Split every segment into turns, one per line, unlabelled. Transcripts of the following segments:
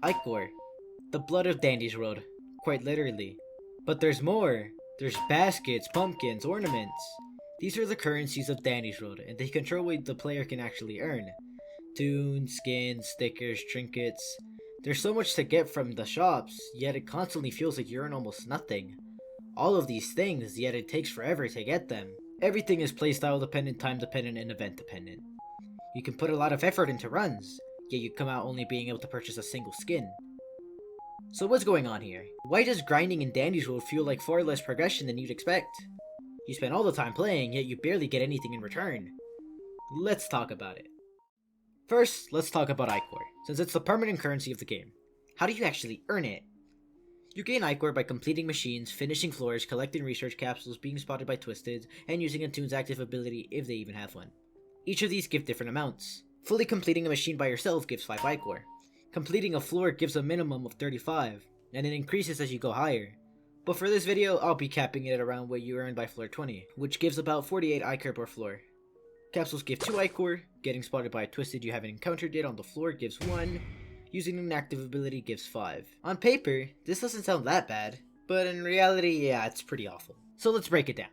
Ichor, the blood of Dandy's Road, quite literally. But there's more. There's baskets, pumpkins, ornaments. These are the currencies of Dandy's Road, and they control what the player can actually earn. Tunes, skins, stickers, trinkets. There's so much to get from the shops, yet it constantly feels like you earn almost nothing. All of these things, yet it takes forever to get them. Everything is playstyle dependent, time dependent, and event dependent. You can put a lot of effort into runs, yet you come out only being able to purchase a single skin. So what's going on here? Why does grinding in Dandy's World feel like far less progression than you'd expect? You spend all the time playing, yet you barely get anything in return. Let's talk about it. First, let's talk about iCore, since it's the permanent currency of the game. How do you actually earn it? You gain iCore by completing machines, finishing floors, collecting research capsules, being spotted by Twisted, and using a Toon's active ability if they even have one. Each of these give different amounts. Fully completing a machine by yourself gives 5 iCore. Completing a floor gives a minimum of 35, and it increases as you go higher. But for this video, I'll be capping it around what you earn by floor 20, which gives about 48 iCore per floor. Capsules give 2 iCore, getting spotted by a Twisted you haven't encountered yet on the floor gives 1, using an active ability gives 5. On paper, this doesn't sound that bad, but in reality, yeah, it's pretty awful. So let's break it down.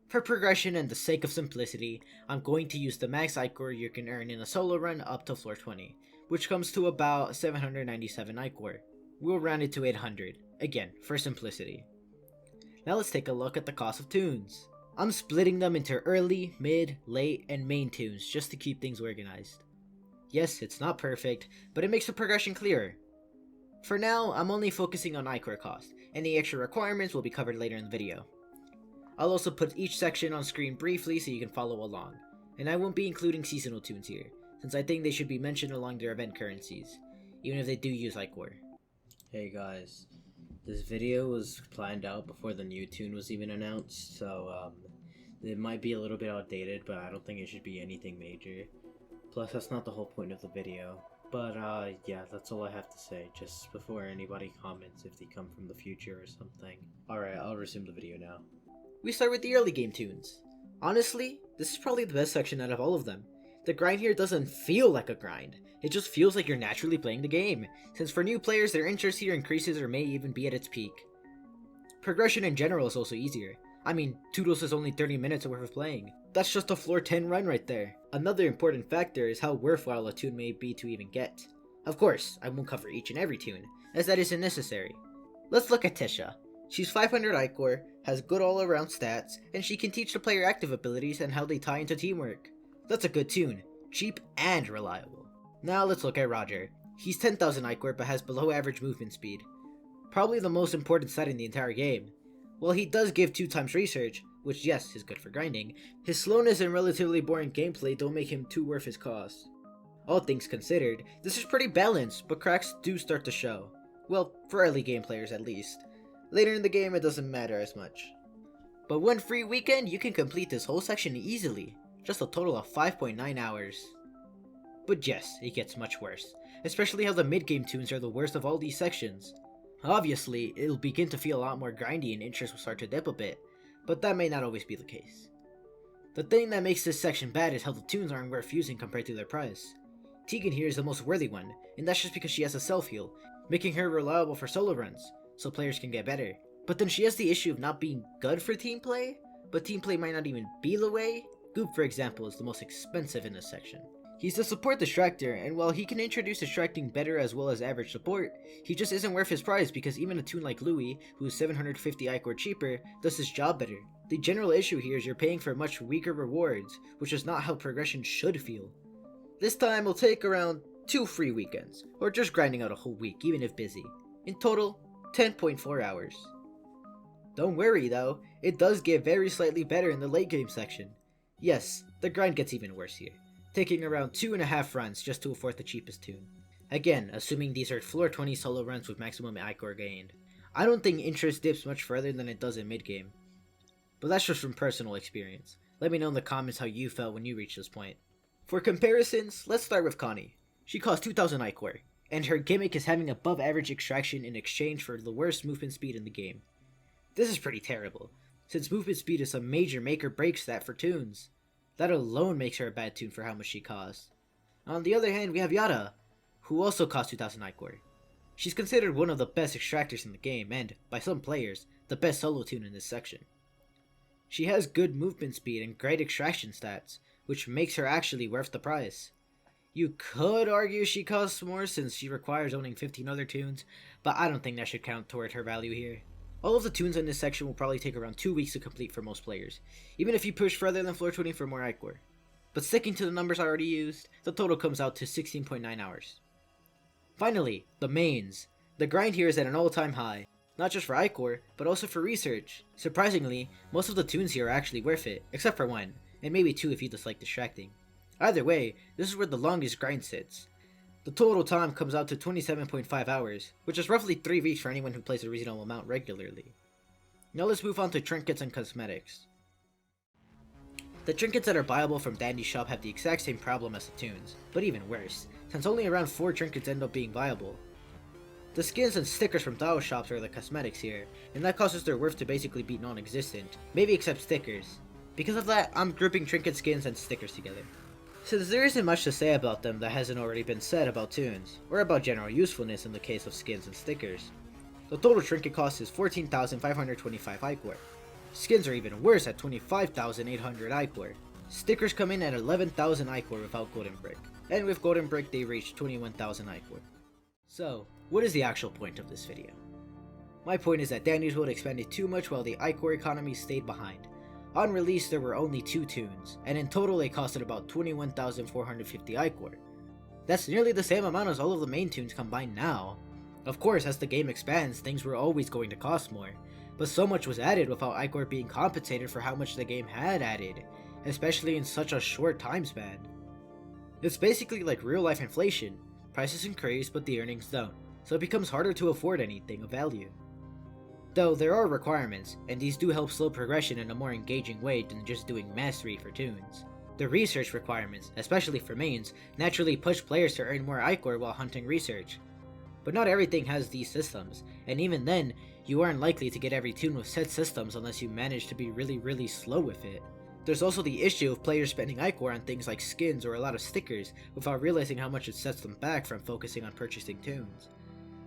For progression and the sake of simplicity, I'm going to use the max iCore you can earn in a solo run up to floor 20, which comes to about 797 iCore. We'll round it to 800, again, for simplicity. Now let's take a look at the cost of tunes. I'm splitting them into early, mid, late, and main tunes just to keep things organized. Yes, it's not perfect, but it makes the progression clearer. For now, I'm only focusing on iCore cost, and the extra requirements will be covered later in the video. I'll also put each section on screen briefly so you can follow along, and I won't be including seasonal tunes here, since I think they should be mentioned along their event currencies, even if they do use iCore.
Hey guys, this video was planned out before the new tune was even announced, so it might be a little bit outdated, but I don't think it should be anything major. Plus, that's not the whole point of the video. But yeah, that's all I have to say, just before anybody comments if they come from the future or something. Alright, I'll resume the video now.
We start with the early game tunes. Honestly, this is probably the best section out of all of them. The grind here doesn't feel like a grind, it just feels like you're naturally playing the game, since for new players their interest here increases or may even be at its peak. Progression in general is also easier. I mean, Toodles is only 30 minutes worth of playing. That's just a floor 10 run right there. Another important factor is how worthwhile a tune may be to even get. Of course, I won't cover each and every tune, as that isn't necessary. Let's look at Tisha. She's 500 iCore, has good all-around stats, and she can teach the player active abilities and how they tie into teamwork. That's a good tune, cheap and reliable. Now let's look at Roger. He's 10,000 iCore but has below average movement speed. Probably the most important stat in the entire game. While he does give 2 times research, which yes is good for grinding, his slowness and relatively boring gameplay don't make him too worth his cost. All things considered, this is pretty balanced, but cracks do start to show. Well, for early game players at least. Later in the game it doesn't matter as much. But one free weekend you can complete this whole section easily, just a total of 5.9 hours. But yes, it gets much worse, especially how the mid-game tunes are the worst of all these sections. Obviously, it'll begin to feel a lot more grindy and interest will start to dip a bit, but that may not always be the case. The thing that makes this section bad is how the tunes aren't worth using compared to their price. Tegan here is the most worthy one, and that's just because she has a self-heal, making her reliable for solo runs, so players can get better. But then she has the issue of not being good for team play, but team play might not even be the way. Goop, for example, is the most expensive in this section. He's the support distractor, and while he can introduce distracting better as well as average support, he just isn't worth his price because even a tune like Louie, who's 750 iCore cheaper, does his job better. The general issue here is you're paying for much weaker rewards, which is not how progression should feel. This time will take around 2 free weekends, or just grinding out a whole week even if busy. In total, 10.4 hours. Don't worry though, it does get very slightly better in the late game section. Yes, the grind gets even worse here, taking around 2.5 runs just to afford the cheapest tune. Again, assuming these are floor 20 solo runs with maximum iCore gained. I don't think interest dips much further than it does in mid-game. But that's just from personal experience. Let me know in the comments how you felt when you reached this point. For comparisons, let's start with Connie. She costs 2,000 iCore, and her gimmick is having above average extraction in exchange for the worst movement speed in the game. This is pretty terrible, since movement speed is a major make or break stat for tunes. That alone makes her a bad tune for how much she costs. On the other hand, we have Yada, who also costs 2,000 iCore. She's considered one of the best extractors in the game and, by some players, the best solo toon in this section. She has good movement speed and great extraction stats, which makes her actually worth the price. You could argue she costs more since she requires owning 15 other toons, but I don't think that should count toward her value here. All of the toons in this section will probably take around 2 weeks to complete for most players, even if you push further than floor 20 for more iCore. But sticking to the numbers I already used, the total comes out to 16.9 hours. Finally, the mains. The grind here is at an all-time high, not just for iCore, but also for research. Surprisingly, most of the toons here are actually worth it, except for one, and maybe two if you dislike distracting. Either way, this is where the longest grind sits. The total time comes out to 27.5 hours, which is roughly 3 weeks for anyone who plays a reasonable amount regularly. Now let's move on to trinkets and cosmetics. The trinkets that are buyable from Dandy's shop have the exact same problem as the toons, but even worse, since only around 4 trinkets end up being viable. The skins and stickers from Dao shops are the cosmetics here, and that causes their worth to basically be non-existent, maybe except stickers. Because of that, I'm grouping trinket skins and stickers together. Since there isn't much to say about them that hasn't already been said about toons, or about general usefulness in the case of skins and stickers. The total trinket cost is 14,525 iCore. Skins are even worse at 25,800 iCore. Stickers come in at 11,000 iCore without Golden Brick, and with Golden Brick they reach 21,000 iCore. So, what is the actual point of this video? My point is that Dandy's World expanded too much while the iCore economy stayed behind. On release there were only 2 toons, and in total they costed about 21,450 iCore. That's nearly the same amount as all of the main toons combined now. Of course, as the game expands, things were always going to cost more, but so much was added without iCore being compensated for how much the game had added, especially in such a short time span. It's basically like real life inflation. Prices increase but the earnings don't, so it becomes harder to afford anything of value. Though there are requirements, and these do help slow progression in a more engaging way than just doing mastery for toons. The research requirements, especially for mains, naturally push players to earn more iCore while hunting research. But not everything has these systems, and even then, you aren't likely to get every toon with set systems unless you manage to be really slow with it. There's also the issue of players spending iCore on things like skins or a lot of stickers without realizing how much it sets them back from focusing on purchasing toons.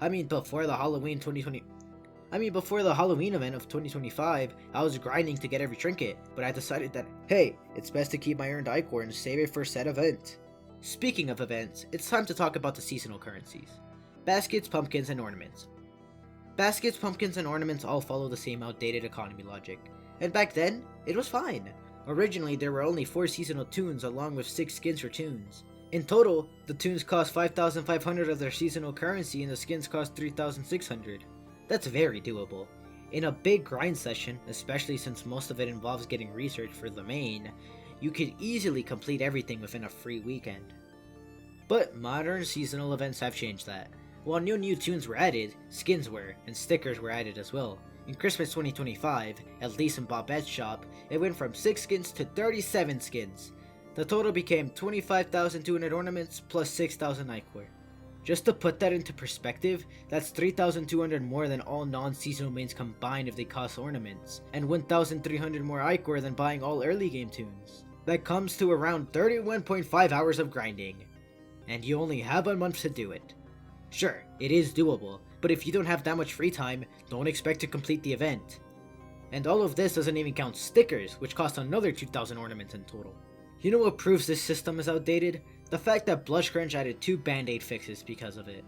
Before the Halloween event of 2025, I was grinding to get every trinket, but I decided that, hey, it's best to keep my earned iCore and save it for said event. Speaking of events, it's time to talk about the seasonal currencies. Baskets, pumpkins, and ornaments. Baskets, pumpkins, and ornaments all follow the same outdated economy logic, and back then, it was fine. Originally, there were only 4 seasonal toons along with 6 skins for toons. In total, the toons cost 5,500 of their seasonal currency and the skins cost 3,600. That's very doable. In a big grind session, especially since most of it involves getting research for the main, you could easily complete everything within a free weekend. But modern seasonal events have changed that. While new toons were added, skins were, and stickers were added as well. In Christmas 2025, at least in Bobette's shop, it went from 6 skins to 37 skins. The total became 25,200 ornaments plus 6,000 iCore. Just to put that into perspective, that's 3,200 more than all non-seasonal mains combined if they cost ornaments, and 1,300 more iCore than buying all early game toons. That comes to around 31.5 hours of grinding. And you only have a month to do it. Sure, it is doable, but if you don't have that much free time, don't expect to complete the event. And all of this doesn't even count stickers, which cost another 2,000 ornaments in total. You know what proves this system is outdated? The fact that Blushcrunch added 2 band-aid fixes because of it.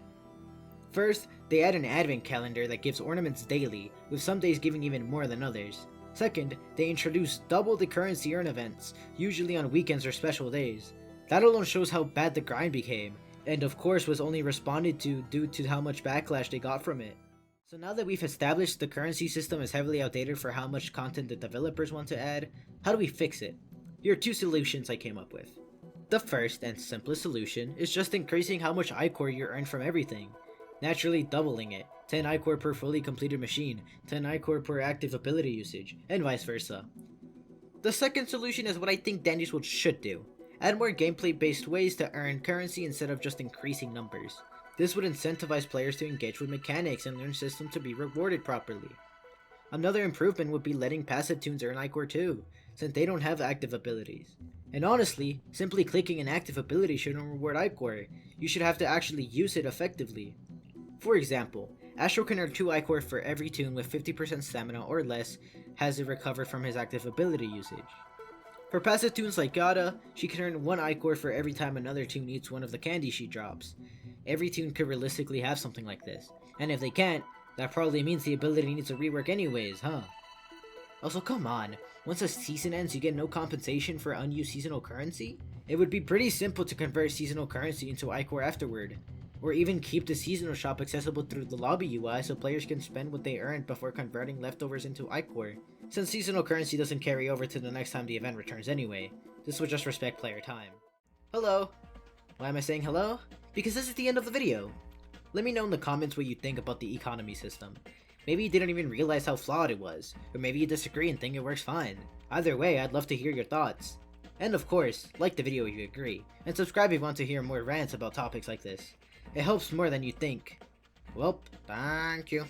First, they add an advent calendar that gives ornaments daily, with some days giving even more than others. Second, they introduce double the currency earn events, usually on weekends or special days. That alone shows how bad the grind became, and of course was only responded to due to how much backlash they got from it. So now that we've established the currency system is heavily outdated for how much content the developers want to add, how do we fix it? Here are 2 solutions I came up with. The first and simplest solution is just increasing how much iCore you earn from everything. Naturally doubling it, 10 iCore per fully completed machine, 10 iCore per active ability usage, and vice versa. The second solution is what I think Dandy's World should do. Add more gameplay based ways to earn currency instead of just increasing numbers. This would incentivize players to engage with mechanics and learn systems to be rewarded properly. Another improvement would be letting passive toons earn iCore too, since they don't have active abilities. And honestly, simply clicking an active ability shouldn't reward iCore, you should have to actually use it effectively. For example, Astro can earn 2 iCore for every toon with 50% stamina or less has it recovered from his active ability usage. For passive toons like Gata, she can earn 1 iCore for every time another toon eats one of the candies she drops. Every toon could realistically have something like this, and if they can't, that probably means the ability needs a rework anyways, huh? Also, come on, once a season ends you get no compensation for unused seasonal currency? It would be pretty simple to convert seasonal currency into iCore afterward. Or even keep the seasonal shop accessible through the lobby UI so players can spend what they earned before converting leftovers into iCore. Since seasonal currency doesn't carry over to the next time the event returns anyway, this would just respect player time. Hello! Why am I saying hello? Because this is the end of the video! Let me know in the comments what you think about the economy system. Maybe you didn't even realize how flawed it was, or maybe you disagree and think it works fine. Either way, I'd love to hear your thoughts. And of course, like the video if you agree, and subscribe if you want to hear more rants about topics like this. It helps more than you think. Well, thank you.